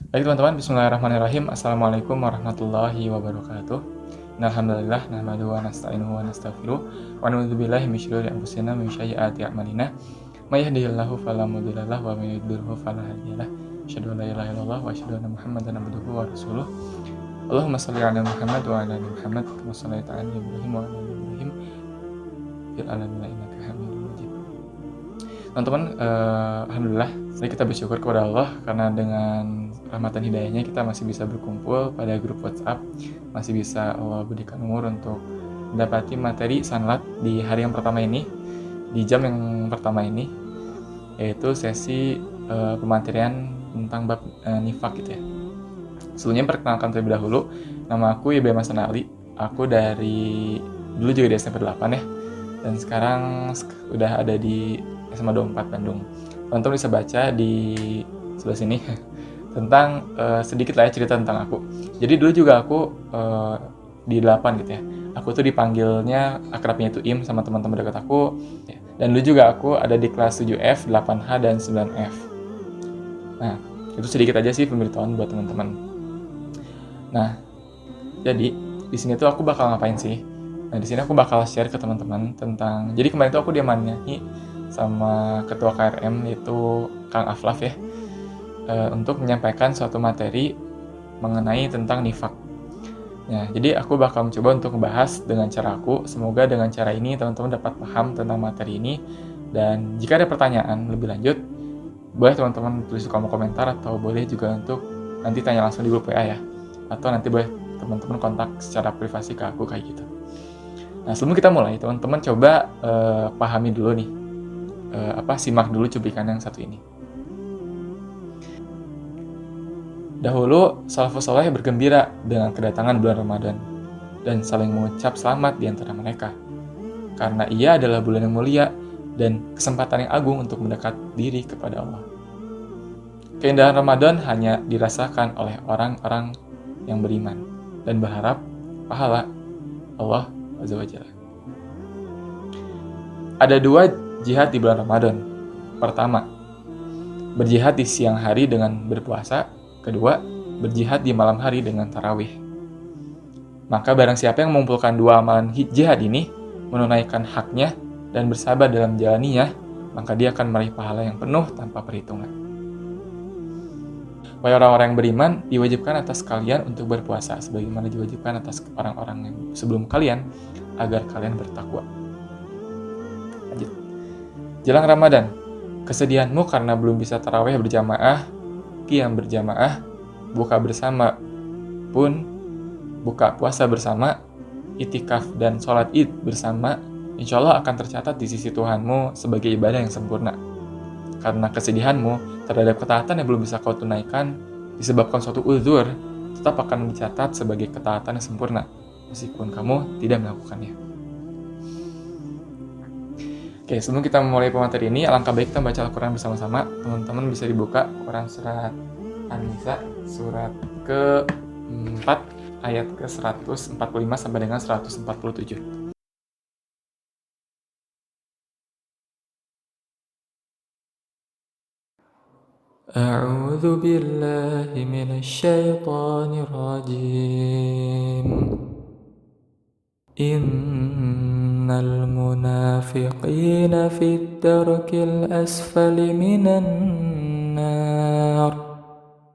Baik teman-teman, bismillahirrahmanirrahim. Assalamualaikum warahmatullahi wabarakatuh. Alhamdulillah, nahmaduhu wa nasta'inuhu wa nastaghfiruh wa na'udzubillahi min syururi anfusina wa min sayyiati a'malina. May yahdihillahu fala mudilla lahu wa may yudlilhu fala hadiya lahu. Asyhadu an la ilaha illallah wa asyhadu anna Muhammadan abduhu wa rasuluh. Allahumma shalli ala Muhammad wa ala ali Muhammad kama shallaita ala Ibrahim wa ala ali Ibrahim fil alamin innaka Hamidum Majid. Teman-teman, alhamdulillah, kita bersyukur kepada Allah karena dengan rahmat dan hidayahnya kita masih bisa berkumpul pada grup WhatsApp, masih bisa Allah berikan umur untuk mendapati materi sanlat di hari yang pertama ini, di jam yang pertama ini, yaitu sesi pematerian tentang bab nifak gitu ya. Sebelumnya perkenalkan terlebih dahulu, nama aku Ibrahim Hasan Ali, aku dari dulu juga di SMP 8 ya, dan sekarang udah ada di SMA 24 Bandung. Teman-teman bisa baca di sebelah sini tentang sedikit lah ya cerita tentang aku. Jadi dulu juga aku di 8 gitu ya. Aku tuh dipanggilnya akrabnya itu Im sama teman-teman dekat aku. Dan dulu juga aku ada di kelas 7F, 8H, dan 9F. Nah, itu sedikit aja sih pemberitahuan buat teman-teman. Nah, jadi di sini tuh aku bakal ngapain sih? Nah, di sini aku bakal share ke teman-teman tentang. Jadi kemarin tuh aku diamanahi sama ketua KRM yaitu Kang Aflaf ya, untuk menyampaikan suatu materi mengenai tentang nifak. Nah, jadi aku bakal mencoba untuk membahas dengan cara aku. Semoga dengan cara ini teman-teman dapat paham tentang materi ini. Dan jika ada pertanyaan lebih lanjut, boleh teman-teman tulis di kolom komentar atau boleh juga untuk nanti tanya langsung di grup WA ya. Atau nanti boleh teman-teman kontak secara privasi ke aku kayak gitu. Nah, sebelum kita mulai, teman-teman coba pahami dulu nih. Simak dulu cuplikan yang satu ini. Dahulu, salafus saleh bergembira dengan kedatangan bulan Ramadan dan saling mengucap selamat di antara mereka. Karena ia adalah bulan yang mulia dan kesempatan yang agung untuk mendekat diri kepada Allah. Keindahan Ramadan hanya dirasakan oleh orang-orang yang beriman dan berharap pahala Allah Azza wa Jalla. Ada 2 jihad di bulan Ramadan. Pertama, berjihad di siang hari dengan berpuasa. Kedua, berjihad di malam hari dengan tarawih. Maka barang siapa yang mengumpulkan 2 amalan jihad ini, menunaikan haknya dan bersabar dalam menjalaninya, maka dia akan meraih pahala yang penuh tanpa perhitungan. Wahai orang-orang yang beriman, diwajibkan atas kalian untuk berpuasa, sebagaimana diwajibkan atas orang-orang yang sebelum kalian, agar kalian bertakwa. Lanjut. Jelang Ramadan, kesedihanmu karena belum bisa tarawih berjamaah, qiyam berjamaah, buka bersama pun, buka puasa bersama, itikaf dan sholat id bersama, insya Allah akan tercatat di sisi Tuhanmu sebagai ibadah yang sempurna. Karena kesedihanmu terhadap ketaatan yang belum bisa kau tunaikan disebabkan suatu uzur, tetap akan dicatat sebagai ketaatan yang sempurna, meskipun kamu tidak melakukannya. Oke, sebelum kita memulai pemateri ini, alangkah baik kita membaca Al-Quran bersama-sama. Teman-teman bisa dibuka Quran surat An-Nisa, surat ke-4, ayat ke-145 sampai dengan 147. A'udzu billahi minasyaitonir rajim. Innal munafiqina fit darkil asfali minan nar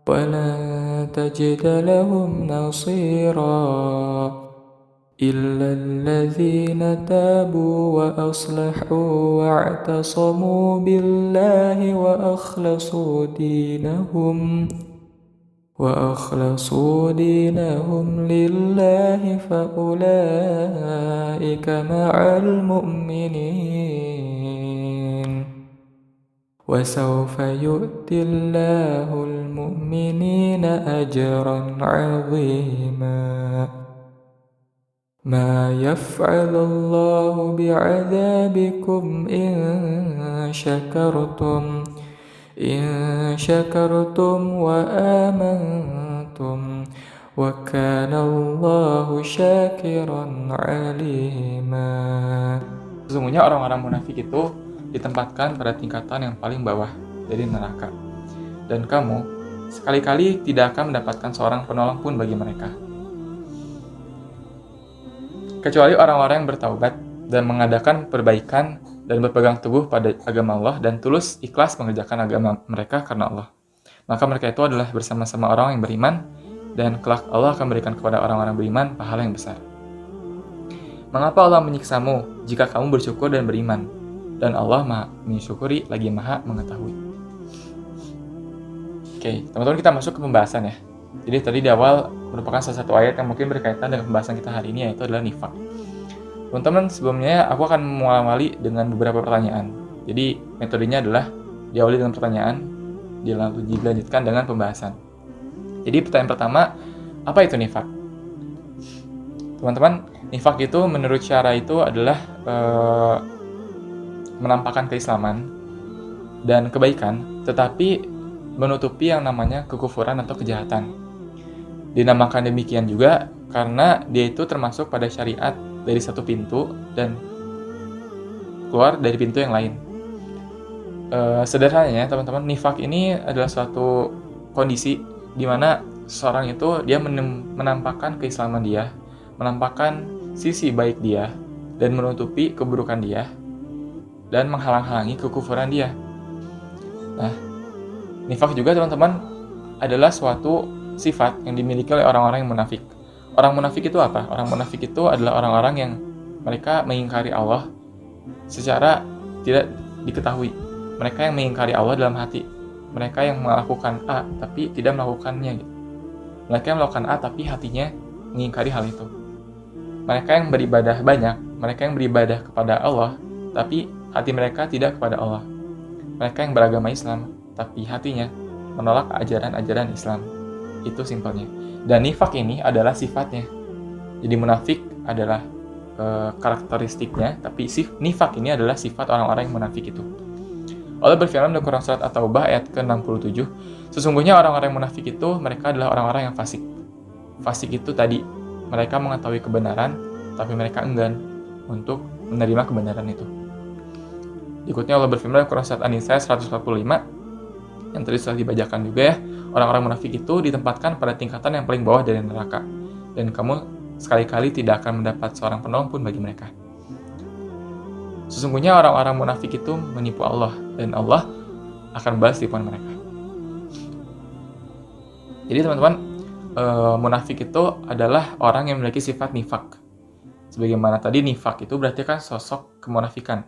wa lan tajida lahum nasira illa alladhina tabu wa aslahu wa'tasamu billahi wa akhlasu dinahum lillahi faulaika ma'al mu'minin wa sawfa yu'tillahul mu'minina ajran 'azima ma yaf'alullahu bi'adzabikum in syakartum wa amantum wa kana Allahu syakiran alima. Sesungguhnya orang-orang munafik itu ditempatkan pada tingkatan yang paling bawah dari neraka. Dan kamu sekali-kali tidak akan mendapatkan seorang penolong pun bagi mereka. Kecuali orang-orang yang bertaubat dan mengadakan perbaikan dan berpegang teguh pada agama Allah dan tulus ikhlas mengerjakan agama mereka karena Allah. Maka mereka itu adalah bersama-sama orang yang beriman, dan kelak Allah akan berikan kepada orang-orang beriman pahala yang besar. Mengapa Allah menyiksamu jika kamu bersyukur dan beriman? Dan Allah Maha mensyukuri lagi Maha mengetahui. Oke, teman-teman, kita masuk ke pembahasan ya. Jadi tadi di awal merupakan salah satu ayat yang mungkin berkaitan dengan pembahasan kita hari ini, yaitu adalah nifak. Teman-teman, sebelumnya aku akan mengawali dengan beberapa pertanyaan. Jadi metodenya adalah diawali dengan pertanyaan, lalu dilanjutkan dengan pembahasan. Jadi pertanyaan pertama, apa itu nifak? Teman-teman, nifak itu menurut syara itu adalah menampakkan keislaman dan kebaikan, tetapi menutupi yang namanya kekufuran atau kejahatan. Dinamakan demikian juga karena dia itu termasuk pada syariat dari satu pintu dan keluar dari pintu yang lain. Sederhananya teman-teman, nifak ini adalah suatu kondisi di mana seseorang itu dia menampakkan keislaman dia, menampakkan sisi baik dia, dan menutupi keburukan dia, dan menghalang-halangi kekufuran dia. Nah, nifak juga teman-teman adalah suatu sifat yang dimiliki oleh orang-orang yang munafik. Orang munafik itu apa? Orang munafik itu adalah orang-orang yang mereka mengingkari Allah secara tidak diketahui. Mereka yang mengingkari Allah dalam hati. Mereka yang melakukan A tapi tidak melakukannya gitu. Mereka yang melakukan A tapi hatinya mengingkari hal itu. Mereka yang beribadah banyak, mereka yang beribadah kepada Allah tapi hati mereka tidak kepada Allah. Mereka yang beragama Islam tapi hatinya menolak ajaran-ajaran Islam. Itu simpelnya. Dan nifak ini adalah sifatnya. Jadi munafik adalah karakteristiknya, tapi nifak ini adalah sifat orang-orang yang munafik itu. Allah berfirman dalam Quran surat At-Taubah ayat ke-67, sesungguhnya orang-orang yang munafik itu mereka adalah orang-orang yang fasik. Fasik itu tadi, mereka mengetahui kebenaran, tapi mereka enggan untuk menerima kebenaran itu. Berikutnya Allah berfirman dalam Quran surat An-Nisa 145, yang tadi sudah dibacakan juga ya, orang-orang munafik itu ditempatkan pada tingkatan yang paling bawah dari neraka, dan kamu sekali-kali tidak akan mendapat seorang penolong pun bagi mereka. Sesungguhnya orang-orang munafik itu menipu Allah, dan Allah akan balas tipuan mereka. Jadi teman-teman, munafik itu adalah orang yang memiliki sifat nifak. Sebagaimana tadi, nifak itu berarti kan sosok kemunafikan.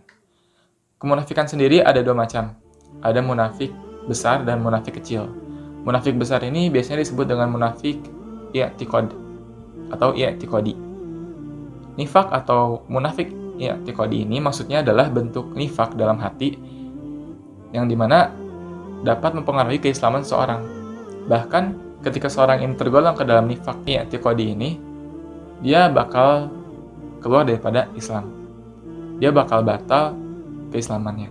Kemunafikan sendiri ada dua macam. Ada munafik besar dan munafik kecil. Munafik besar ini biasanya disebut dengan munafik i'tiqad atau i'tiqadi. Nifak atau munafik i'tiqadi ini maksudnya adalah bentuk nifak dalam hati yang dimana dapat mempengaruhi keislaman seseorang. Bahkan ketika seorang ini tergolong ke dalam nifak i'tiqadi ini, dia bakal keluar daripada Islam. Dia bakal batal keislamannya.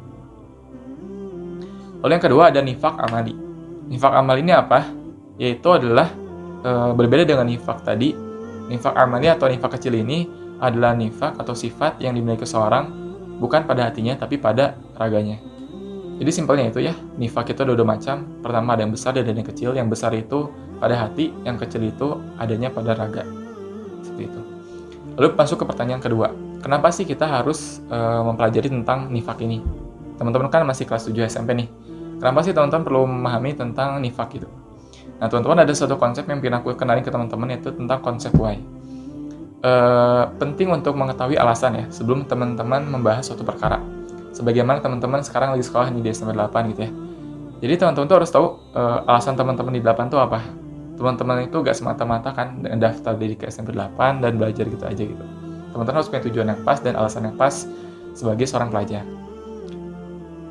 Lalu yang kedua ada nifak amali. Nifak amali ini apa? Yaitu adalah berbeda dengan nifak tadi. Nifak amali atau nifak kecil ini adalah nifak atau sifat yang dimiliki seseorang bukan pada hatinya tapi pada raganya. Jadi simpelnya itu ya, nifak itu ada dua macam. Pertama ada yang besar dan ada yang kecil. Yang besar itu pada hati, yang kecil itu adanya pada raga. Seperti itu. Lalu masuk ke pertanyaan kedua. Kenapa sih kita harus mempelajari tentang nifak ini? Teman-teman kan masih kelas 7 SMP nih. Kenapa sih teman-teman perlu memahami tentang nifak itu? Nah, teman-teman ada satu konsep yang ingin aku kenalin ke teman-teman, yaitu tentang konsep why. Penting untuk mengetahui alasan ya, sebelum teman-teman membahas suatu perkara. Sebagaimana teman-teman sekarang lagi sekolah di SMP 8 gitu ya. Jadi teman-teman tuh harus tahu alasan teman-teman di 8 tuh apa. Teman-teman itu gak semata-mata kan daftar diri ke SMP 8 dan belajar gitu aja gitu. Teman-teman harus punya tujuan yang pas dan alasan yang pas sebagai seorang pelajar.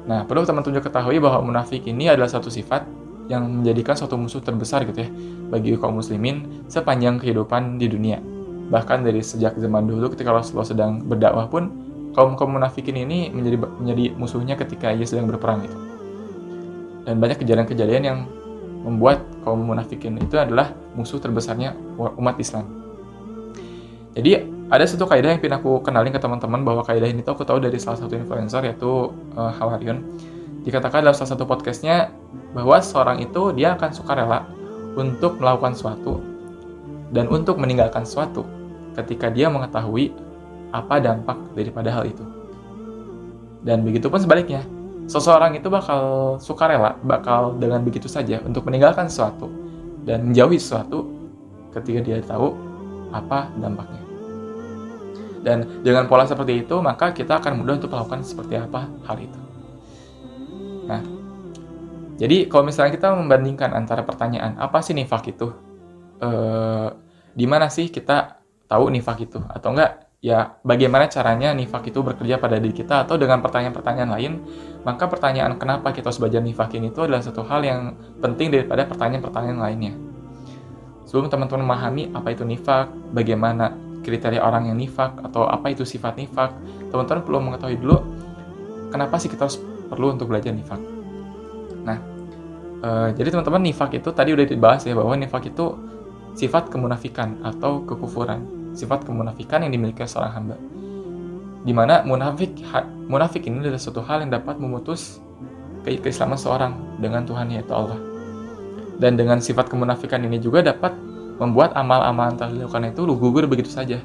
Nah, perlu teman-teman ketahui bahwa munafik ini adalah satu sifat yang menjadikan suatu musuh terbesar gitu ya bagi kaum muslimin sepanjang kehidupan di dunia. Bahkan dari sejak zaman dulu ketika Rasulullah sedang berdakwah pun kaum munafikin ini menjadi musuhnya ketika ia sedang berperang gitu. Dan banyak kejadian-kejadian yang membuat kaum munafikin itu adalah musuh terbesarnya umat Islam. Jadi ada satu kaidah yang ingin aku kenalin ke teman-teman, bahwa kaidah ini tuh aku tahu dari salah satu influencer yaitu Hawarion. dikatakan dalam salah satu podcastnya bahwa seorang itu dia akan sukarela untuk melakukan sesuatu dan untuk meninggalkan sesuatu ketika dia mengetahui apa dampak daripada hal itu. Dan begitu pun sebaliknya, seseorang itu bakal sukarela, bakal dengan begitu saja untuk meninggalkan sesuatu dan menjauhi sesuatu ketika dia tahu apa dampaknya. Dan dengan pola seperti itu, maka kita akan mudah untuk melakukan seperti apa hal itu. Nah, jadi kalau misalnya kita membandingkan antara pertanyaan, apa sih nifak itu? Di mana sih kita tahu nifak itu? Atau enggak, ya bagaimana caranya nifak itu bekerja pada diri kita? Atau dengan pertanyaan-pertanyaan lain, maka pertanyaan kenapa kita harus belajar nifakin itu adalah satu hal yang penting daripada pertanyaan-pertanyaan lainnya. Sebelum teman-teman memahami apa itu nifak, bagaimana kriteria orang yang nifak, atau apa itu sifat nifak, teman-teman perlu mengetahui dulu kenapa sih kita harus perlu untuk belajar nifak. Nah, jadi teman-teman, nifak itu tadi udah dibahas ya, bahwa nifak itu sifat kemunafikan atau kekufuran, sifat kemunafikan yang dimiliki seorang hamba, dimana munafik ini adalah suatu hal yang dapat memutus keislaman seorang dengan Tuhan, yaitu Allah. Dan dengan sifat kemunafikan ini juga dapat membuat amal-amal yang telah dilakukan itu gugur begitu saja.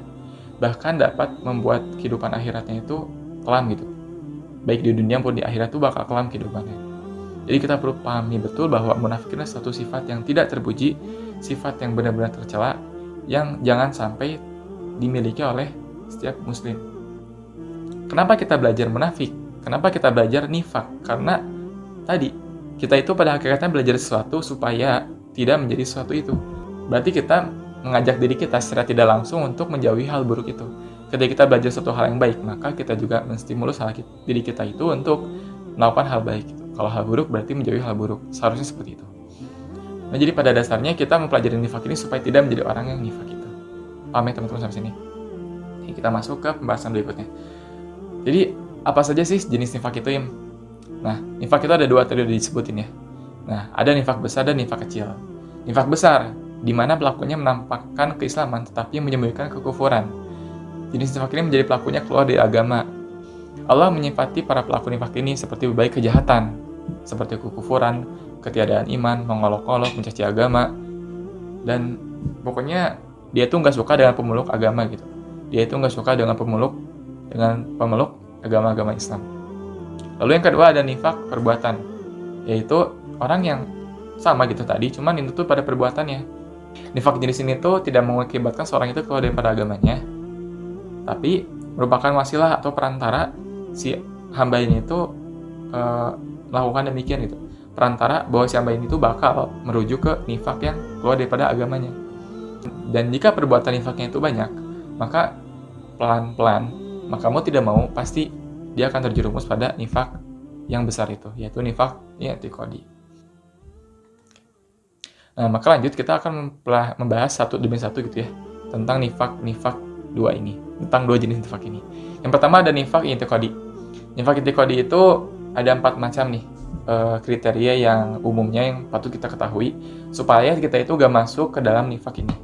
Bahkan dapat membuat kehidupan akhiratnya itu kelam gitu. Baik di dunia maupun di akhirat itu bakal kelam kehidupannya. Jadi kita perlu pahami betul bahwa munafik adalah satu sifat yang tidak terpuji, sifat yang benar-benar tercela, yang jangan sampai dimiliki oleh setiap muslim. Kenapa kita belajar munafik? Kenapa kita belajar nifak? Karena tadi, kita itu pada hakikatnya belajar sesuatu supaya tidak menjadi sesuatu itu. Berarti kita mengajak diri kita secara tidak langsung untuk menjauhi hal buruk itu. Ketika kita belajar suatu hal yang baik, maka kita juga menstimulus diri kita itu untuk melakukan hal baik. Kalau hal buruk berarti menjauhi hal buruk. Seharusnya seperti itu. Nah, jadi pada dasarnya kita mempelajari nifak ini supaya tidak menjadi orang yang nifak itu. Paham ya teman-teman sampai sini? Jadi kita masuk ke pembahasan berikutnya. Jadi apa saja sih jenis nifak itu, Im? Nah, nifak itu ada dua tadi udah disebutin ya. Nah, ada nifak besar dan nifak kecil. Nifak besar, di mana pelakunya menampakkan keislaman tetapi menyembunyikan kekufuran. Jenis nifak ini menjadi pelakunya keluar dari agama. Allah menyifati para pelaku nifak ini seperti berbagai kejahatan, seperti kekufuran, ketiadaan iman, mengolok-olok, mencaci agama, dan pokoknya dia tuh nggak suka dengan pemeluk agama gitu. Dia itu nggak suka dengan pemeluk agama-agama Islam. Lalu yang kedua ada nifak perbuatan, yaitu orang yang sama gitu tadi, cuman itu tuh pada perbuatannya. Nifak jenis ini tuh tidak mengakibatkan seorang itu keluar daripada agamanya, tapi merupakan wasilah atau perantara si hamba ini itu melakukan demikian gitu. Perantara bahwa si hamba ini tuh bakal merujuk ke nifak yang keluar daripada agamanya. Dan jika perbuatan nifaknya itu banyak, maka pelan-pelan, maka mau tidak mau pasti dia akan terjerumus pada nifak yang besar itu, yaitu nifak i'tiqadi. Nah, maka lanjut kita akan membahas satu demi satu gitu ya, tentang nifak dua ini, tentang dua jenis nifak ini. Yang pertama ada nifak i'tiqadi. Nifak i'tiqadi itu ada 4 macam nih kriteria yang umumnya yang patut kita ketahui supaya kita itu gak masuk ke dalam nifak ini,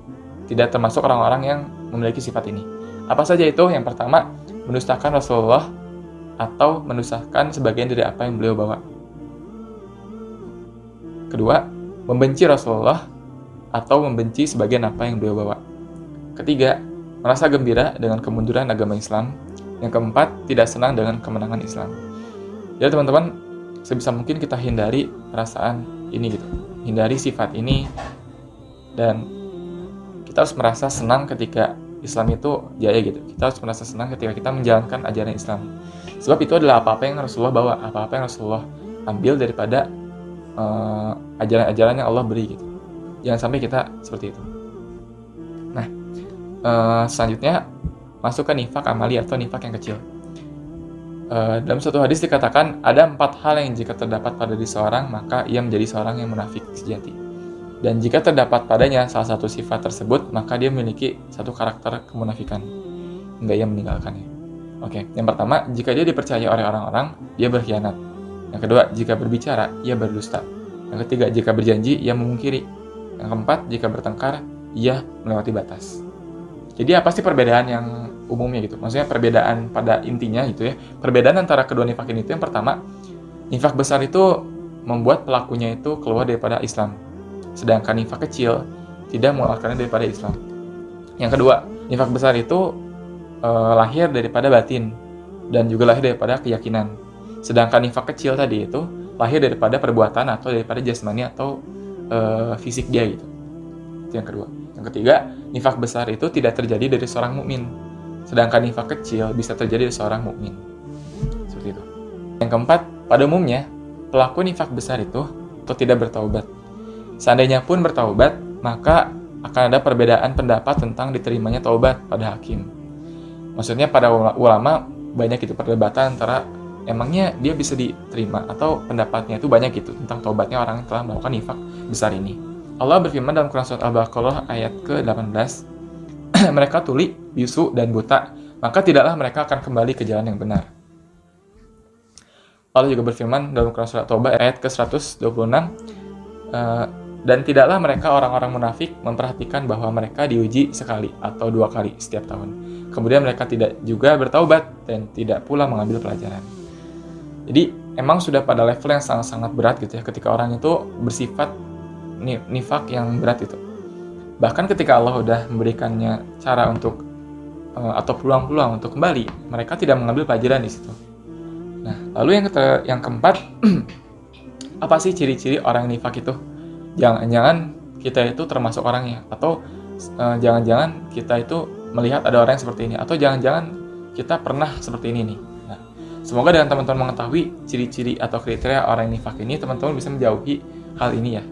tidak termasuk orang-orang yang memiliki sifat ini. Apa saja itu? Yang pertama, mendustakan Rasulullah atau mendustakan sebagian dari apa yang beliau bawa. Kedua, membenci Rasulullah atau membenci sebagian apa yang beliau bawa. Ketiga, merasa gembira dengan kemunduran agama Islam. Yang keempat, tidak senang dengan kemenangan Islam. Jadi teman-teman, sebisa mungkin kita hindari perasaan ini gitu, hindari sifat ini, dan kita harus merasa senang ketika Islam itu jaya gitu. Kita harus merasa senang ketika kita menjalankan ajaran Islam. Sebab itu adalah apa-apa yang Rasulullah bawa, apa-apa yang Rasulullah ambil daripada ajaran-ajaran yang Allah beri gitu. Jangan sampai kita seperti itu. Nah, selanjutnya masuk ke nifak amali atau nifak yang kecil. Dalam suatu hadis dikatakan ada 4 hal yang jika terdapat pada diri seorang maka ia menjadi seorang yang munafik sejati. Dan jika terdapat padanya salah satu sifat tersebut maka dia memiliki satu karakter kemunafikan hingga ia meninggalkannya. Oke, yang pertama, jika dia dipercaya oleh orang-orang, dia berkhianat. Yang kedua, jika berbicara, ia berdusta. Yang ketiga, jika berjanji, ia memungkiri. Yang keempat, jika bertengkar, ia melewati batas. Jadi apa sih perbedaan yang umumnya gitu? Maksudnya perbedaan pada intinya gitu ya. Perbedaan antara kedua nifak ini itu yang pertama, Nifak besar itu membuat pelakunya itu keluar daripada Islam, sedangkan nifak kecil tidak mengeluarkannya daripada Islam. Yang kedua, nifak besar itu lahir daripada batin dan juga lahir daripada keyakinan. Sedangkan nifak kecil tadi itu lahir daripada perbuatan atau daripada jasmani atau fisik dia gitu. Itu yang kedua. Yang ketiga, nifak besar itu tidak terjadi dari seorang mukmin, sedangkan nifak kecil bisa terjadi dari seorang mukmin. Seperti itu. Yang keempat, pada umumnya pelaku nifak besar itu tidak bertaubat. Seandainya pun bertaubat, maka akan ada perbedaan pendapat tentang diterimanya taubat pada hakim. Maksudnya pada ulama banyak itu perdebatan antara emangnya dia bisa diterima atau pendapatnya itu banyak gitu tentang taubatnya orang yang telah melakukan nifak besar ini. Allah berfirman dalam Quran Surat Al-Baqarah ayat ke-18, mereka tuli, bisu, dan buta, maka tidaklah mereka akan kembali ke jalan yang benar. Allah juga berfirman dalam Quran Surat Taubah ayat ke-126, dan tidaklah mereka orang-orang munafik memperhatikan bahwa mereka diuji sekali atau 2 kali setiap tahun. Kemudian mereka tidak juga bertaubat dan tidak pula mengambil pelajaran. Jadi emang sudah pada level yang sangat-sangat berat gitu ya ketika orang itu bersifat nifak yang berat itu. Bahkan ketika Allah udah memberikannya cara untuk atau peluang-peluang untuk kembali, mereka tidak mengambil pelajaran di situ. Nah, lalu yang keempat, apa sih ciri-ciri orang nifak itu? Jangan-jangan kita itu termasuk orangnya, atau jangan-jangan kita itu melihat ada orang yang seperti ini, atau jangan-jangan kita pernah seperti ini nih. Nah, semoga dengan teman-teman mengetahui ciri-ciri atau kriteria orang nifak ini, teman-teman bisa menjauhi hal ini ya.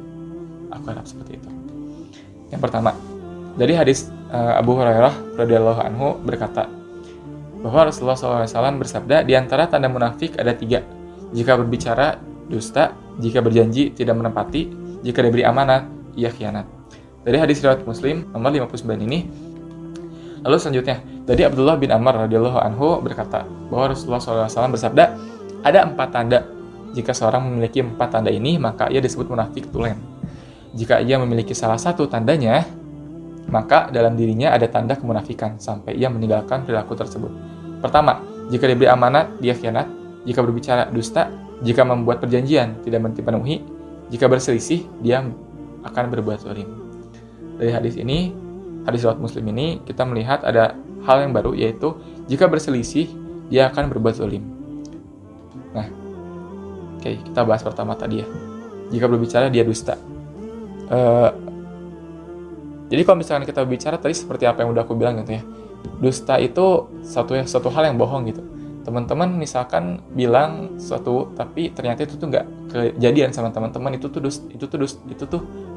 Aku harap seperti itu. Yang pertama, dari hadis Abu Hurairah radhiyallahu anhu berkata bahwa Rasulullah SAW bersabda, di antara tanda munafik ada 3. Jika berbicara, dusta. Jika berjanji, tidak menepati. Jika diberi amanat, ia khianat. Dari hadis riwayat Muslim nomor 59 ini. Lalu selanjutnya, dari Abdullah bin Amr radhiyallahu anhu berkata bahwa Rasulullah SAW bersabda, ada 4 tanda. Jika seorang memiliki 4 tanda ini, maka ia disebut munafik tulen. Jika ia memiliki salah satu tandanya, maka dalam dirinya ada tanda kemunafikan sampai ia meninggalkan perilaku tersebut. Pertama, jika diberi amanat, dia khianat. Jika berbicara, dusta. Jika membuat perjanjian, tidak dipenuhi. Jika berselisih, dia akan berbuat zalim. Dari hadis ini, hadis riwayat Muslim ini, kita melihat ada hal yang baru, yaitu jika berselisih, dia akan berbuat zalim. Nah, oke, kita bahas pertama tadi ya. Jika berbicara, dia dusta. Jadi kalau misalkan kita bicara tadi seperti apa yang udah aku bilang gitu ya, dusta itu satu hal yang bohong gitu. Teman-teman misalkan bilang sesuatu tapi ternyata itu tuh nggak kejadian sama teman-teman, itu tuh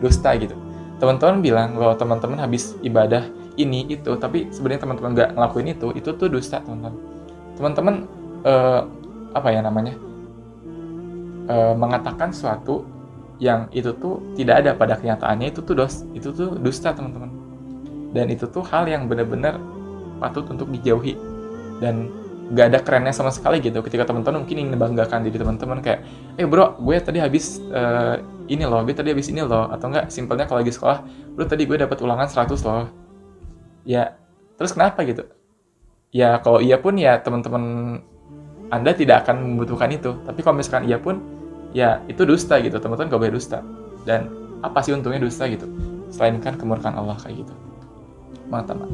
dusta gitu. Teman-teman bilang bahwa teman-teman habis ibadah ini itu, tapi sebenarnya teman-teman nggak ngelakuin itu tuh dusta teman-teman. Teman-teman mengatakan sesuatu yang itu tuh tidak ada pada kenyataannya, itu tuh dusta teman-teman. Dan itu tuh hal yang benar-benar patut untuk dijauhi dan gak ada kerennya sama sekali gitu ketika teman-teman mungkin ingin membanggakan diri teman-teman kayak bro, gue tadi habis ini loh, atau enggak simpelnya kalau lagi sekolah, bro tadi gue dapat ulangan 100 loh. Ya terus kenapa gitu? Ya kalau iya pun ya teman-teman Anda tidak akan membutuhkan itu, tapi kalau misalkan iya pun ya itu dusta gitu, teman-teman gak boleh dusta. Dan apa sih untungnya dusta gitu selain kan kemurkaan Allah kayak gitu. Teman-teman,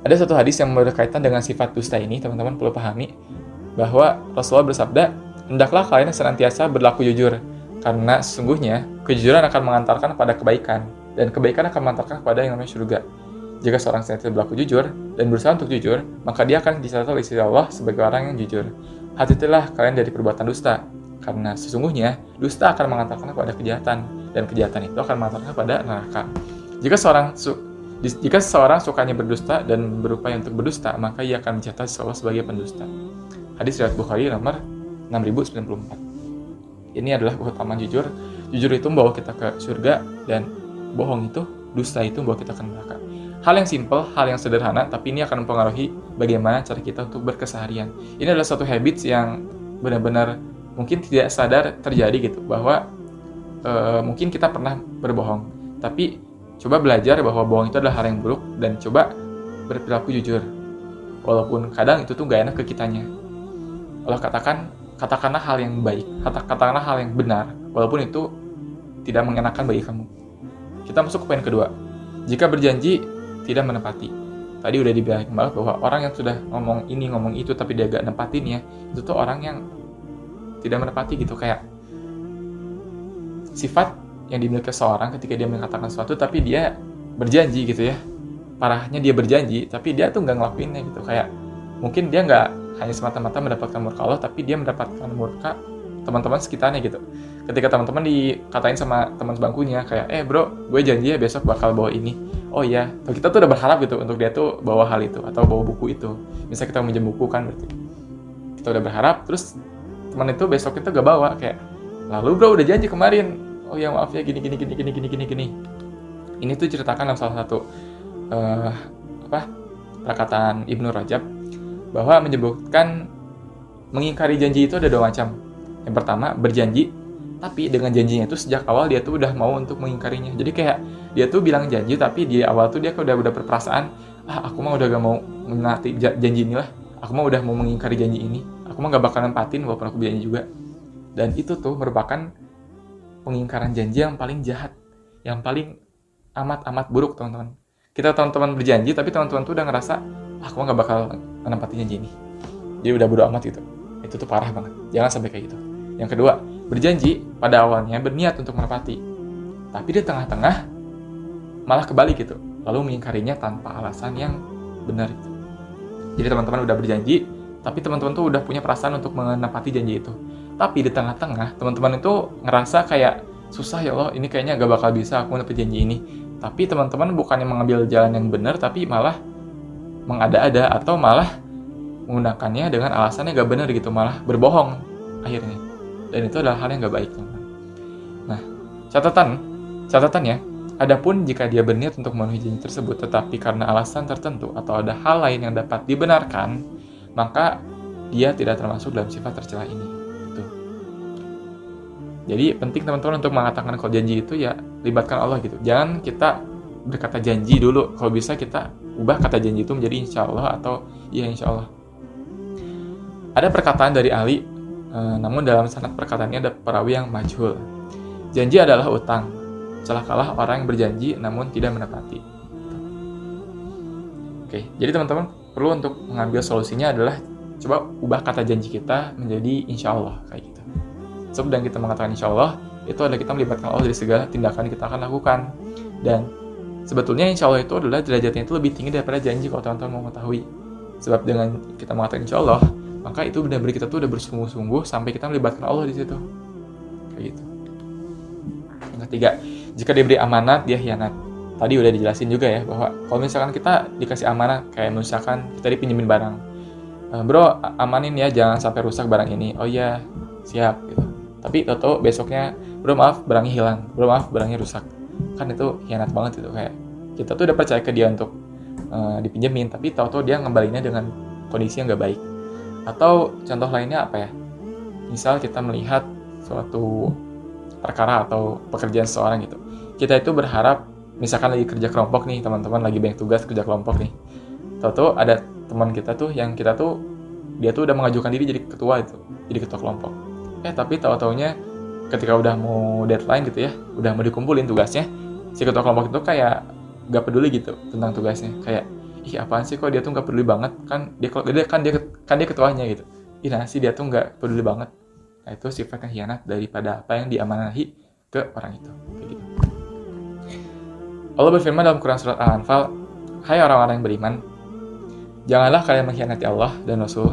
ada satu hadis yang berkaitan dengan sifat dusta ini, teman-teman perlu pahami bahwa Rasulullah bersabda, hendaklah kalian senantiasa berlaku jujur, karena sesungguhnya kejujuran akan mengantarkan pada kebaikan, dan kebaikan akan mengantarkan kepada yang namanya surga. Jika seorang senantiasa berlaku jujur dan berusaha untuk jujur, maka dia akan dicatat oleh sisi Allah sebagai orang yang jujur. Hati-hatilah kalian dari perbuatan dusta, karena sesungguhnya dusta akan mengantarkan kepada kejahatan, dan kejahatan itu akan mengantarkan kepada neraka. Jika seseorang sukanya berdusta dan berupaya untuk berdusta, maka ia akan dicatat Allah sebagai pendusta. Hadis riwayat Bukhari nomor 6094. Ini adalah keutamaan jujur. Jujur itu membawa kita ke surga, dan bohong itu, dusta itu membawa kita ke neraka. Hal yang simpel, hal yang sederhana, tapi ini akan mempengaruhi bagaimana cara kita untuk berkeseharian. Ini adalah suatu habits yang benar-benar mungkin tidak sadar terjadi gitu, bahwa mungkin kita pernah berbohong, tapi coba belajar bahwa bohong itu adalah hal yang buruk, dan coba berperilaku jujur walaupun kadang itu tuh gak enak ke kitanya. Allah katakan katakanlah hal yang baik, katakanlah hal yang benar, walaupun itu tidak mengenakan bagi kamu. Kita masuk ke poin kedua. Jika berjanji, tidak menepati. Tadi udah dibilang banget bahwa orang yang sudah ngomong ini, ngomong itu, tapi dia gak nepatin ya, itu tuh orang yang tidak menepati gitu. Kayak sifat yang dimiliki seseorang ketika dia mengatakan sesuatu, tapi dia berjanji gitu ya. Parahnya dia berjanji, tapi dia tuh gak ngelakuinnya gitu. Kayak mungkin dia gak hanya semata-mata mendapatkan murka Allah, tapi dia mendapatkan murka teman-teman sekitarnya gitu. Ketika teman-teman dikatain sama teman sebangkunya kayak, bro, gue janji ya besok bakal bawa ini. Oh iya, kita tuh udah berharap gitu untuk dia tuh bawa hal itu atau bawa buku itu. Misalnya kita minjem buku kan, berarti kita udah berharap, terus teman itu besok itu gak bawa, kayak, lalu bro udah janji kemarin. Oh ya maaf ya gini. Ini tuh ceritakan dalam salah satu perkataan Ibnu Rajab bahwa menyebutkan mengingkari janji itu ada dua macam. Yang pertama, berjanji tapi dengan janjinya itu sejak awal dia tuh udah mau untuk mengingkarinya. Jadi kayak dia tuh bilang janji, tapi di awal tuh dia udah berperasaan, aku mah udah gak mau menati janji inilah, aku mah udah mau mengingkari janji ini, aku mah gak bakal nempatin walaupun aku berjanji juga. Dan itu tuh merupakan pengingkaran janji yang paling jahat, yang paling amat buruk teman-teman. Kita teman-teman berjanji, tapi teman-teman tuh udah ngerasa, aku mah gak bakal nempatin janji ini, jadi udah bodo amat gitu. Itu tuh parah banget, jangan sampai kayak gitu. Yang kedua, berjanji pada awalnya berniat untuk menepati, tapi di tengah-tengah malah kebalik gitu, lalu mengingkarinya tanpa alasan yang benar gitu. Jadi teman-teman udah berjanji, tapi teman-teman tuh udah punya perasaan untuk menepati janji itu, tapi di tengah-tengah teman-teman itu ngerasa kayak susah ya Allah, ini kayaknya gak bakal bisa aku menepati janji ini. Tapi teman-teman bukannya mengambil jalan yang benar, tapi malah mengada-ada atau malah menggunakannya dengan alasannya gak benar gitu, malah berbohong akhirnya. Dan itu adalah hal yang gak baik, teman-teman. Nah, catatannya, adapun jika dia berniat untuk memenuhi janji tersebut, tetapi karena alasan tertentu atau ada hal lain yang dapat dibenarkan, maka dia tidak termasuk dalam sifat tercela ini. Gitu. Jadi penting teman-teman untuk mengatakan kalau janji itu ya libatkan Allah gitu. Jangan kita berkata janji dulu, kalau bisa kita ubah kata janji itu menjadi insya Allah atau ya insya Allah. Ada perkataan dari Ali, namun dalam sanad perkataannya ada perawi yang majhul. Janji adalah utang, celakalah orang yang berjanji namun tidak menepati. Oke, jadi teman-teman perlu untuk mengambil solusinya adalah coba ubah kata janji kita menjadi insya Allah kayak gitu. Sebab dengan kita mengatakan insya Allah, itu adalah kita melibatkan Allah dari segala tindakan yang kita akan lakukan. Dan sebetulnya insya Allah itu adalah derajatnya itu lebih tinggi daripada janji kalau teman-teman mau mengetahui. Sebab dengan kita mengatakan insya Allah, maka itu benar-benar kita tuh udah bersungguh-sungguh sampai kita melibatkan Allah di situ. Kayak gitu. Yang ketiga, jika diberi amanat dia khianat. Tadi udah dijelasin juga ya bahwa kalau misalkan kita dikasih amanat, kayak misalkan kita dipinjemin barang, bro amanin ya jangan sampai rusak barang ini. Oh iya siap gitu. Tapi tahu besoknya, bro maaf barangnya hilang, bro maaf barangnya rusak. Kan itu khianat banget gitu, kayak kita tuh udah percaya ke dia untuk dipinjemin, tapi tahu-tahu dia ngembalinya dengan kondisi yang gak baik. Atau contoh lainnya apa ya? Misal kita melihat suatu perkara atau pekerjaan seseorang gitu. Kita itu berharap, misalkan lagi kerja kelompok nih, teman-teman lagi banyak tugas kerja kelompok nih. Tahu-tahu ada teman kita tuh yang dia tuh udah mengajukan diri jadi ketua itu, jadi ketua kelompok. Tapi tahu-taunya ketika udah mau deadline gitu ya, udah mau dikumpulin tugasnya, si ketua kelompok itu kayak gak peduli gitu tentang tugasnya. Kayak apaan sih kok dia tuh nggak peduli banget, kan dia ketuanya gitu. Nah sih dia tuh nggak peduli banget. Nah itu sifatnya khianat daripada apa yang diamanahi ke orang itu. Kayak gitu. Allah berfirman dalam Quran surat Al-Anfal, hai orang-orang yang beriman, janganlah kalian mengkhianati Allah dan Rasul,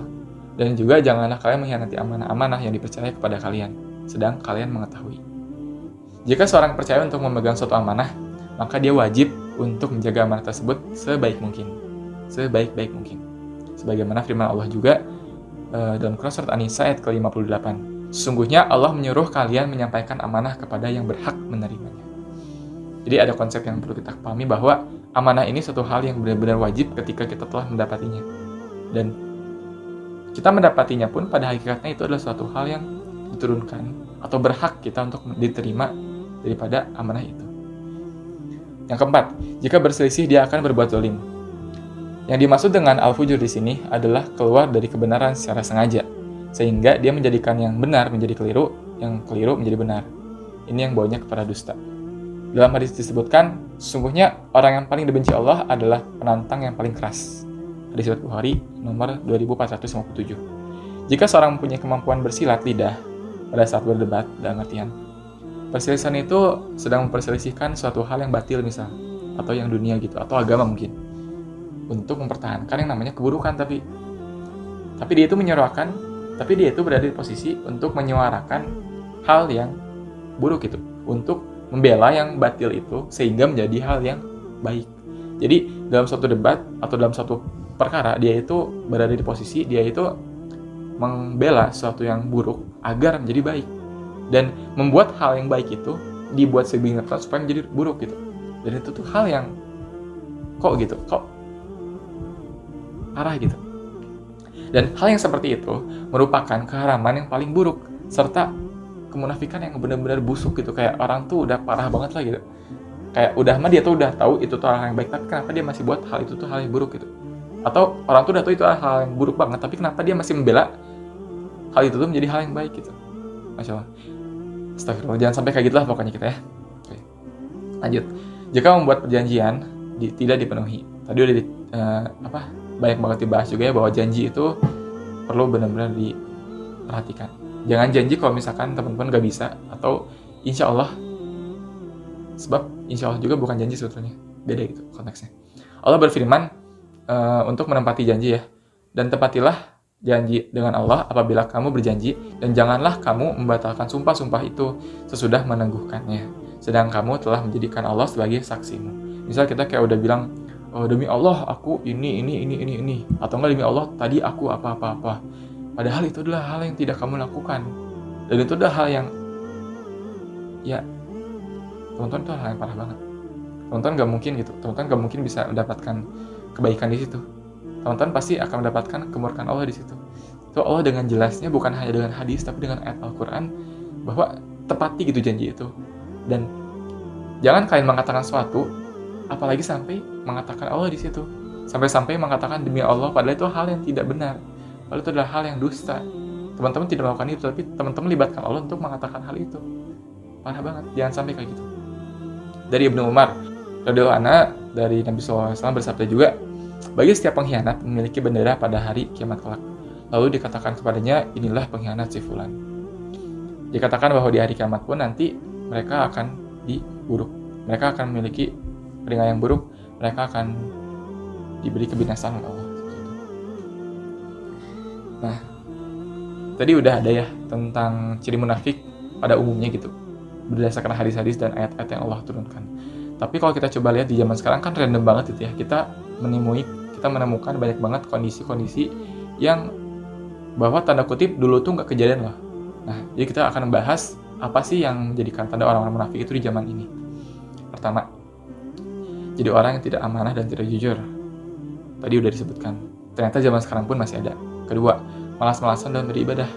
dan juga janganlah kalian mengkhianati amanah-amanah yang dipercaya kepada kalian, sedang kalian mengetahui. Jika seorang percaya untuk memegang suatu amanah, maka dia wajib untuk menjaga amanah tersebut sebaik mungkin. Sebagaimana firman Allah juga dalam Quran surat An-Nisa ayat ke-58. Sesungguhnya Allah menyuruh kalian menyampaikan amanah kepada yang berhak menerimanya. Jadi ada konsep yang perlu kita pahami bahwa amanah ini suatu hal yang benar-benar wajib ketika kita telah mendapatinya. Dan kita mendapatinya pun pada hakikatnya itu adalah suatu hal yang diturunkan atau berhak kita untuk diterima daripada amanah itu. Yang keempat, jika berselisih dia akan berbuat zalim. Yang dimaksud dengan al-fujur di sini adalah keluar dari kebenaran secara sengaja, sehingga dia menjadikan yang benar menjadi keliru, yang keliru menjadi benar. Ini yang bawanya kepada dusta. Dalam hadis disebutkan, sesungguhnya orang yang paling dibenci Allah adalah penantang yang paling keras. Hadis riwayat Bukhari nomor 2457. Jika seorang mempunyai kemampuan bersilat lidah pada saat berdebat, dalam artian perselisihan itu sedang memperselisihkan suatu hal yang batil misal, atau yang dunia gitu, atau agama mungkin, untuk mempertahankan yang namanya keburukan, tapi dia itu menyuarakan, tapi dia itu berada di posisi untuk menyuarakan hal yang buruk itu, untuk membela yang batil itu sehingga menjadi hal yang baik. Jadi dalam suatu debat atau dalam suatu perkara, dia itu berada di posisi dia itu membela sesuatu yang buruk agar menjadi baik, dan membuat hal yang baik itu dibuat sedemikian rupa supaya menjadi buruk gitu. Dan itu tuh hal yang kok arah gitu. Dan hal yang seperti itu merupakan keharaman yang paling buruk, serta kemunafikan yang benar-benar busuk gitu. Kayak orang tuh udah parah banget lah gitu, kayak dia tuh udah tahu itu tuh hal yang baik, tapi kenapa dia masih buat hal itu tuh hal yang buruk gitu. Atau orang tuh udah tahu itu hal yang buruk banget, tapi kenapa dia masih membela hal itu tuh menjadi hal yang baik gitu. Masya Allah. Astagfirullah, jangan sampai kayak gitulah pokoknya kita ya. Oke. Lanjut. Jika membuat perjanjian tidak dipenuhi, tadi udah banyak banget dibahas juga ya, bahwa janji itu perlu benar-benar diperhatikan. Jangan janji kalau misalkan teman-teman gak bisa, atau insya Allah, sebab insya Allah juga bukan janji sebetulnya, beda gitu konteksnya. Allah berfirman untuk menempati janji ya, dan tepatilah janji dengan Allah apabila kamu berjanji, dan janganlah kamu membatalkan sumpah-sumpah itu sesudah meneguhkannya, sedang kamu telah menjadikan Allah sebagai saksimu. Misal kita kayak udah bilang, oh, demi Allah aku ini, atau enggak demi Allah tadi aku apa-apa, padahal itu adalah hal yang tidak kamu lakukan, dan itu adalah hal yang ya teman-teman, itu hal yang parah banget. Teman-teman gak mungkin gitu, teman-teman gak mungkin bisa mendapatkan kebaikan di situ. Teman-teman pasti akan mendapatkan kemurkaan Allah di situ. Itu Allah dengan jelasnya, bukan hanya dengan hadis, tapi dengan ayat Al-Quran, bahwa tepati gitu janji itu. Dan jangan kalian mengatakan sesuatu, apalagi sampai mengatakan Allah di situ, sampai mengatakan demi Allah, padahal itu hal yang tidak benar, padahal itu adalah hal yang dusta. Teman-teman tidak melakukan itu, tapi teman-teman libatkan Allah untuk mengatakan hal itu. Parah banget, jangan sampai kayak gitu. Dari Ibnu Umar radhiyallahu anhu, dari Nabi SAW bersabda juga, bagi setiap pengkhianat memiliki bendera pada hari kiamat kelak. Lalu dikatakan kepadanya, inilah pengkhianat si fulan. Dikatakan bahwa di hari kiamat pun nanti mereka akan diburuk, mereka akan memiliki peringatan yang buruk, mereka akan diberi kebinasaan oleh Allah. Nah, tadi udah ada ya tentang ciri munafik pada umumnya gitu, berdasarkan hadis-hadis dan ayat-ayat yang Allah turunkan. Tapi kalau kita coba lihat di zaman sekarang kan random banget itu ya, kita menemukan banyak banget kondisi-kondisi yang bahwa tanda kutip dulu tuh nggak kejadian loh. Nah, jadi kita akan membahas apa sih yang menjadikan tanda orang-orang munafik itu di zaman ini. Pertama, jadi orang yang tidak amanah dan tidak jujur. Tadi udah disebutkan. Ternyata zaman sekarang pun masih ada. Kedua, malas-malasan dalam beribadah.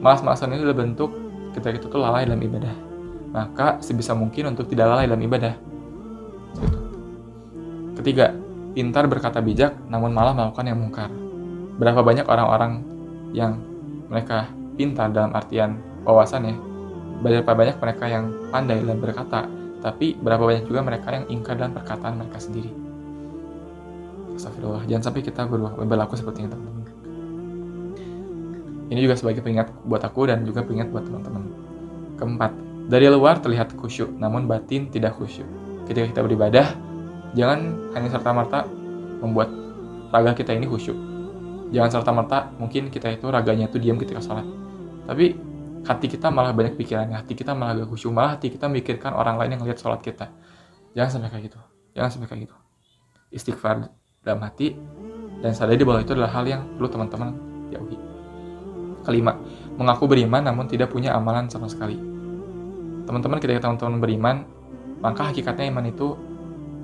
Malas-malasan ini adalah bentuk kita tuh lalai dalam ibadah. Maka sebisa mungkin untuk tidak lalai dalam ibadah. Ketiga, pintar berkata bijak namun malah melakukan yang mungkar. Berapa banyak orang-orang yang mereka pintar dalam artian wawasannya, berapa banyak mereka yang pandai dalam berkata, tapi berapa banyak juga mereka yang ingkar dalam perkataan mereka sendiri. Astagfirullah, jangan sampai kita berlaku seperti ini, teman-teman. Ini juga sebagai pengingat buat aku dan juga pengingat buat teman-teman. Keempat, dari luar terlihat khusyuk namun batin tidak khusyuk. Ketika kita beribadah, jangan hanya serta-merta membuat raga kita ini khusyuk. Jangan serta-merta mungkin kita itu raganya itu diam ketika sholat, tapi hati kita malah banyak pikirannya, hati kita malah gak khusyuk, malah hati kita memikirkan orang lain yang lihat sholat kita. Jangan sampai kayak gitu. Istighfar dalam hati dan sadari bahwa itu adalah hal yang perlu teman-teman jauhi. Kelima, mengaku beriman namun tidak punya amalan sama sekali. Teman-teman, ketika teman-teman beriman, maka hakikatnya iman itu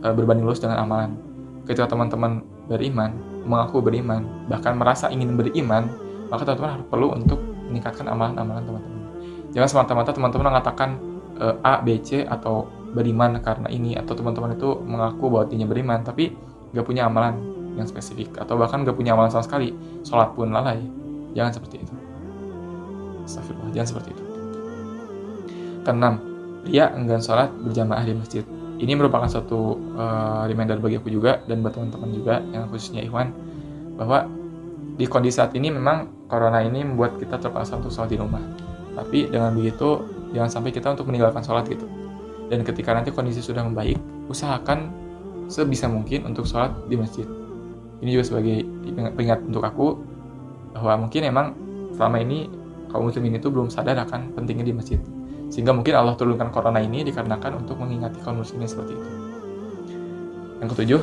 berbanding lurus dengan amalan. Ketika teman-teman beriman, mengaku beriman, bahkan merasa ingin beriman, maka teman-teman harus perlu untuk meningkatkan amalan-amalan teman-teman. Jangan semata-mata teman-teman mengatakan A, B, C, atau beriman karena ini, atau teman-teman itu mengaku bahwa dirinya beriman, tapi gak punya amalan yang spesifik, atau bahkan gak punya amalan sama sekali, sholat pun lalai. Jangan seperti itu. Astagfirullah, jangan seperti itu. Keenam, ria enggan sholat berjamaah di masjid. Ini merupakan suatu reminder bagi aku juga dan buat teman-teman juga yang khususnya Ikhwan, bahwa di kondisi saat ini memang corona ini membuat kita terpaksa untuk sholat di rumah. Tapi dengan begitu jangan sampai kita untuk meninggalkan sholat gitu. Dan ketika nanti kondisi sudah membaik, usahakan sebisa mungkin untuk sholat di masjid. Ini juga sebagai pengingat untuk aku bahwa mungkin emang selama ini kaum muslimin itu belum sadar akan pentingnya di masjid. Sehingga mungkin Allah turunkan corona ini dikarenakan untuk mengingati kaum muslimin seperti itu. Yang ketujuh,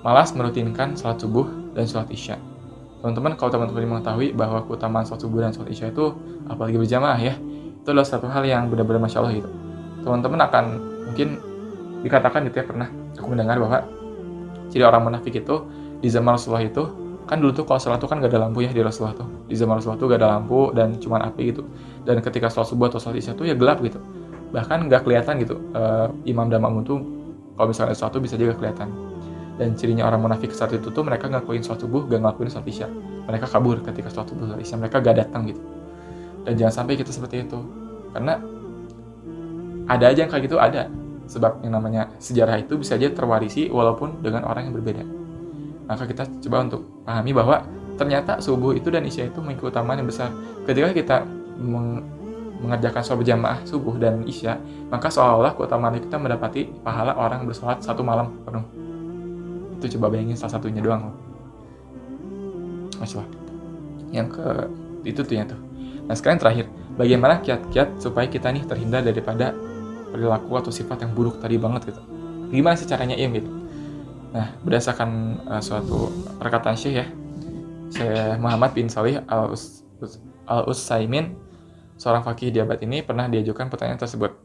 malas merutinkan sholat subuh dan sholat isya. Teman-teman, kalau teman-teman mengetahui bahwa keutamaan sholat subuh dan sholat isya itu, apalagi berjamaah ya, itu adalah satu hal yang benar-benar Masya Allah gitu. Teman-teman akan mungkin dikatakan gitu ya, pernah aku mendengar bahwa ciri orang munafik itu di zaman Rasulullah itu, kan dulu tuh kalau sholat tuh kan gak ada lampu ya di Rasulullah tuh. Di zaman Rasulullah tuh gak ada lampu dan cuma api gitu. Dan ketika sholat subuh atau sholat isya tuh ya gelap gitu. Bahkan gak kelihatan gitu. Imam dan makmum tuh kalau misalnya ada sesuatu bisa juga kelihatan. Dan cirinya orang munafik saat itu tuh mereka ngelakuin sholat subuh, gak ngelakuin sholat isya. Mereka kabur ketika sholat subuh, sholat isya. Mereka gak datang gitu. Dan jangan sampai kita seperti itu. Karena ada aja yang kayak gitu, ada. Sebab yang namanya sejarah itu bisa aja terwarisi walaupun dengan orang yang berbeda. Maka kita coba untuk pahami bahwa ternyata subuh itu dan isya itu memiliki keutamaan yang besar. Ketika kita mengerjakan sholat berjamaah subuh dan isya, maka seolah-olah keutamaan itu kita mendapati pahala orang bersolat satu malam penuh. Itu coba bayangin salah satunya doang loh. Masya Allah. Yang ke itu tuh ya tuh. Nah sekarang terakhir, bagaimana kiat-kiat supaya kita nih terhindar daripada perilaku atau sifat yang buruk tadi banget gitu. Gimana sih caranya gitu? Nah, berdasarkan suatu perkataan Syekh ya, Syekh Muhammad bin Shalih Al-Utsaimin, seorang fakih di abad ini pernah diajukan pertanyaan tersebut.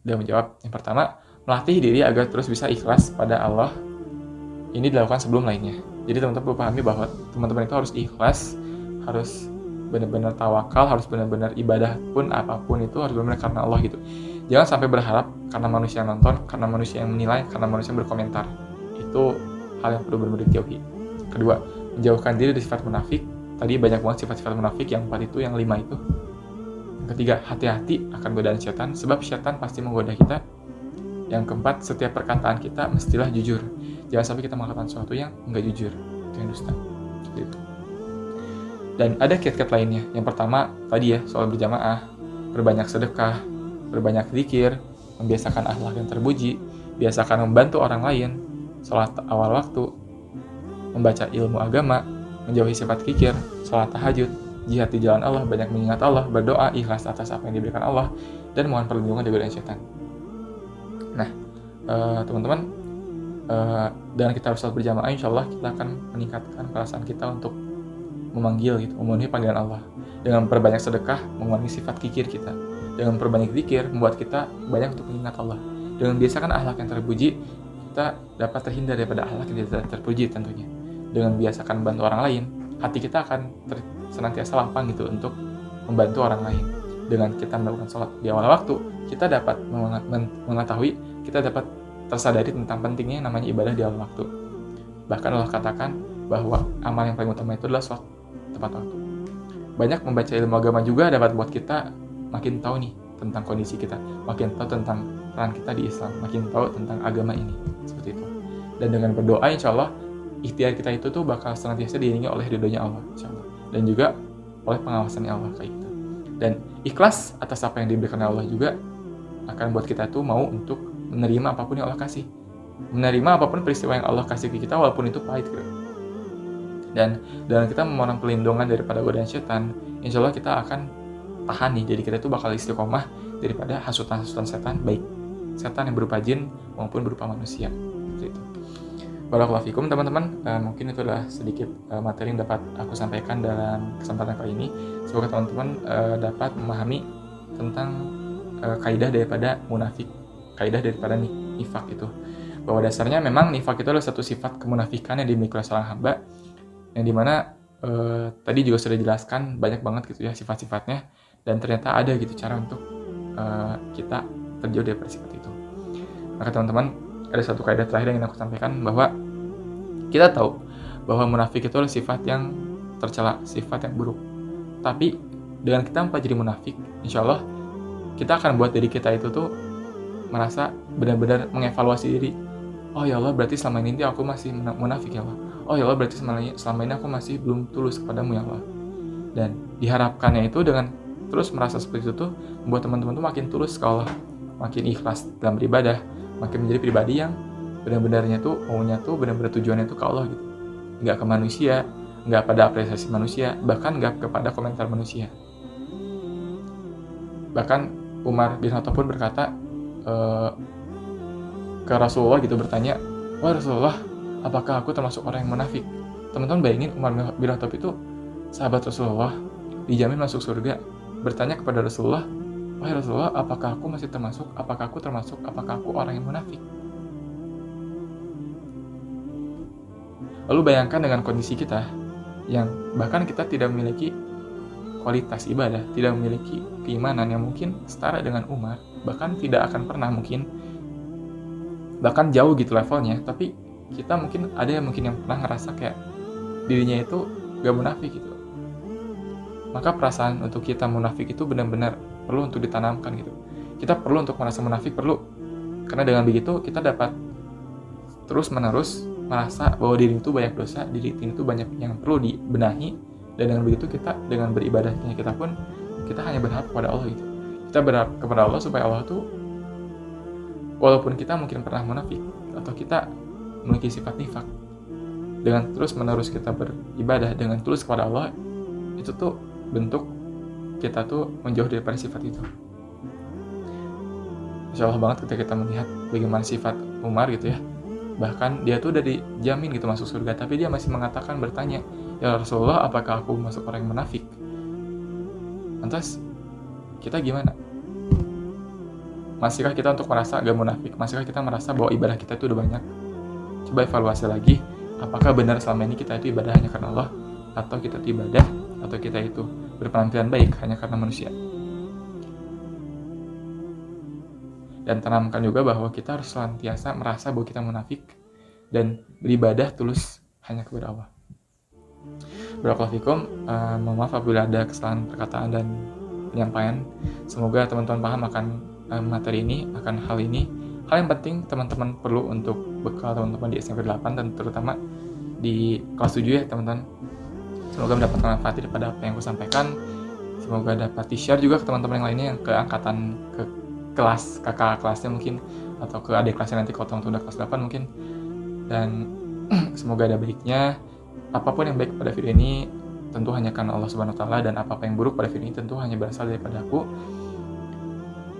Dia menjawab, yang pertama, melatih diri agar terus bisa ikhlas pada Allah. Ini dilakukan sebelum lainnya. Jadi teman-teman perlu pahami bahwa teman-teman itu harus ikhlas, harus benar-benar tawakal, harus benar-benar ibadah pun apapun itu harus benar-benar karena Allah gitu. Jangan sampai berharap karena manusia yang nonton, karena manusia yang menilai, karena manusia yang berkomentar. Itu hal yang perlu benar-benar dijauhi. Kedua, menjauhkan diri dari sifat munafik. Tadi banyak banget sifat-sifat munafik, yang 4 itu, yang 5 itu. Yang ketiga, hati-hati akan godaan setan, sebab setan pasti menggoda kita. Yang keempat, setiap perkataan kita mestilah jujur. Jangan sampai kita mengatakan sesuatu yang enggak jujur, itu yang dusta. Seperti itu. Dan ada kiat-kiat lainnya. Yang pertama, tadi ya, soal berjamaah, berbanyak sedekah, berbanyak zikir, membiasakan akhlak yang terpuji, biasakan membantu orang lain, sholat awal waktu, membaca ilmu agama, menjauhi sifat kikir, sholat tahajud, jihad di jalan Allah, banyak mengingat Allah, berdoa, ikhlas atas apa yang diberikan Allah, dan mohon perlindungan dari godaan setan. Nah, teman-teman, dengan kita sholat berjamaah, insya Allah kita akan meningkatkan perasaan kita untuk memanggil gitu, memenuhi panggilan Allah. Dengan perbanyak sedekah, mengurangi sifat kikir kita. Dengan perbanyak zikir, membuat kita banyak untuk mengingat Allah. Dengan biasakan akhlak yang terpuji, kita dapat terhindar daripada akhlak yang tidak terpuji tentunya. Dengan biasakan bantu orang lain, hati kita akan senantiasa lapang gitu untuk membantu orang lain. Dengan kita melakukan sholat di awal waktu, kita dapat mengetahui, kita dapat tersadari tentang pentingnya yang namanya ibadah di awal waktu. Bahkan Allah katakan bahwa amal yang paling utama itu adalah sholat tepat waktu. Banyak membaca ilmu agama juga dapat buat kita makin tahu nih tentang kondisi kita, makin tahu tentang peran kita di Islam, makin tahu tentang agama ini, seperti itu. Dan dengan berdoa, insya Allah ikhtiar kita itu tuh bakal senantiasa diiringi oleh ridhonya Allah, insya Allah, dan juga oleh pengawasannya Allah kayak gitu. Dan ikhlas atas apa yang diberikan Allah juga akan buat kita tuh mau untuk menerima apapun yang Allah kasih, menerima apapun peristiwa yang Allah kasih ke kita walaupun itu pahit gitu. Dan kita memohon perlindungan daripada godaan setan, insya Allah kita akan tahan nih, jadi kita itu bakal istiqomah daripada hasutan-hasutan setan, baik setan yang berupa jin maupun berupa manusia. Seperti itu. Barakallahu fikum teman-teman, mungkin itu adalah sedikit materi yang dapat aku sampaikan dalam kesempatan kali ini. Semoga teman-teman dapat memahami tentang kaidah daripada munafik, kaidah daripada nifak itu. Bahwa dasarnya memang nifak itu adalah satu sifat kemunafikan yang dimiliki oleh seorang hamba, yang dimana tadi juga sudah dijelaskan banyak banget gitu ya sifat-sifatnya, dan ternyata ada gitu cara untuk kita terjauh dari sifat itu. Maka teman-teman, ada satu kaidah terakhir yang ingin aku sampaikan, bahwa kita tahu bahwa munafik itu adalah sifat yang tercela, sifat yang buruk. Tapi dengan kita mempelajari munafik, insya Allah kita akan buat diri kita itu tuh merasa benar-benar mengevaluasi diri. Oh ya Allah, berarti selama ini aku masih munafik ya Allah. Oh ya Allah, berarti selama ini aku masih belum tulus kepadamu ya Allah. Dan diharapkannya itu dengan terus merasa seperti itu tuh membuat teman-teman tuh makin tulus ke Allah, makin ikhlas dalam beribadah, makin menjadi pribadi yang benar-benarnya tuh maunya tuh benar-benar tujuannya tuh ke Allah gitu, nggak ke manusia, nggak pada apresiasi manusia, bahkan nggak kepada komentar manusia. Bahkan Umar bin Khattab pun berkata ke Rasulullah gitu, bertanya, wah Rasulullah, apakah aku termasuk orang yang munafik? Teman-teman bayangin, Umar bin Khattab itu sahabat Rasulullah, dijamin masuk surga, bertanya kepada Rasulullah, wahai Rasulullah, apakah aku masih termasuk, apakah aku orang yang munafik? Lalu bayangkan dengan kondisi kita, yang bahkan kita tidak memiliki kualitas ibadah, tidak memiliki keimanan yang mungkin setara dengan Umar, bahkan tidak akan pernah mungkin, bahkan jauh gitu levelnya, tapi kita mungkin ada yang pernah ngerasa kayak dirinya itu gak munafik gitu. Maka perasaan untuk kita munafik itu benar-benar perlu untuk ditanamkan gitu. Kita perlu untuk merasa munafik, perlu. Karena dengan begitu kita dapat terus-menerus merasa bahwa diri itu banyak dosa, diri itu banyak yang perlu dibenahi, dan dengan begitu kita dengan beribadahnya kita pun kita hanya berharap kepada Allah gitu. Kita berharap kepada Allah supaya Allah tuh walaupun kita mungkin pernah munafik atau kita memiliki sifat nifak, dengan terus-menerus kita beribadah dengan tulus kepada Allah, itu tuh bentuk kita tuh menjauh daripada sifat itu. Insya Allah banget ketika kita melihat bagaimana sifat Umar gitu ya, bahkan dia tuh udah dijamin gitu masuk surga, tapi dia masih mengatakan, bertanya, ya Rasulullah, apakah aku masuk orang yang munafik? Lantas kita gimana? Masihkah kita untuk merasa gak munafik? Masihkah kita merasa bahwa ibadah kita itu udah banyak? Coba evaluasi lagi, apakah benar selama ini kita itu ibadah hanya karena Allah, atau kita itu ibadah, atau kita itu berpenampilan baik hanya karena manusia? Dan tanamkan juga bahwa kita harus senantiasa merasa bahwa kita munafik dan beribadah tulus hanya kepada Allah. Barakallahu fikum. Mohon maaf apabila ada kesalahan perkataan dan penyampaian. Semoga teman-teman paham akan materi ini, akan hal ini. Hal yang penting teman-teman perlu untuk bekal teman-teman di SMP 8 dan terutama di kelas 7 ya teman-teman. Semoga mendapatkan manfaat daripada apa yang aku sampaikan. Semoga dapat di-share juga ke teman-teman yang lainnya yang ke angkatan, ke kelas, kakak kelasnya mungkin, atau ke adik kelasnya nanti kalau teman-teman udah kelas 8 mungkin. Dan semoga ada baiknya. Apapun yang baik pada video ini tentu hanya karena Allah Subhanahu wa taala, dan apa-apa yang buruk pada video ini tentu hanya berasal daripada aku.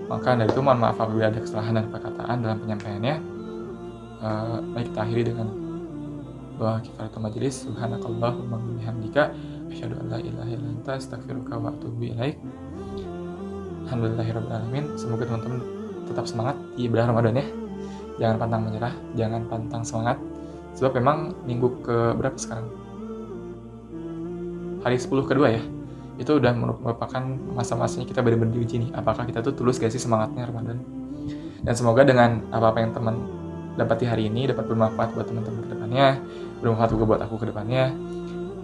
Maka dari itu mohon maaf apabila ada kesalahan dan perkataan dalam penyampaiannya. Baik, kita akhiri dengan doa kifaratul majelis. Subhanakallahumma wa bihamdika asyhadu an la ilaha illa anta astaghfiruka wa atubu ilaik. Alhamdulillahirabbil alamin. Semoga teman-teman tetap semangat di ibadah Ramadan ya. Jangan pantang menyerah, jangan pantang semangat. Sebab memang minggu ke berapa sekarang? Hari 10 kedua ya. Itu udah merupakan masa-masanya kita benar-benar diuji nih. Apakah kita tuh tulus gak sih semangatnya Ramadan? Dan semoga dengan apa-apa yang teman dapati hari ini dapat bermanfaat buat teman-teman ke depannya, bermanfaat juga buat aku ke depannya.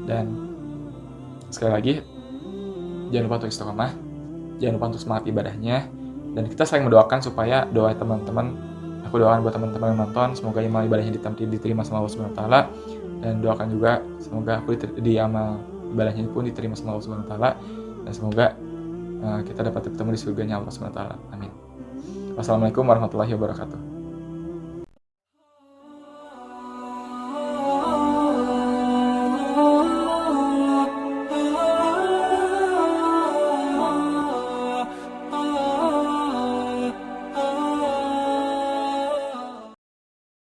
Dan sekali lagi, jangan lupa untuk istiqomah, jangan lupa untuk semangat ibadahnya, dan kita saling mendoakan supaya doa teman-teman, aku doakan buat teman-teman yang nonton, semoga amal ibadahnya diterima sama Allah Subhanahu wa taala, dan doakan juga semoga aku di amal ibadahnya pun diterima sama Allah Subhanahu wa taala, dan semoga kita dapat bertemu di surganya Allah Subhanahu wa taala. Amin. Wassalamualaikum warahmatullahi wabarakatuh.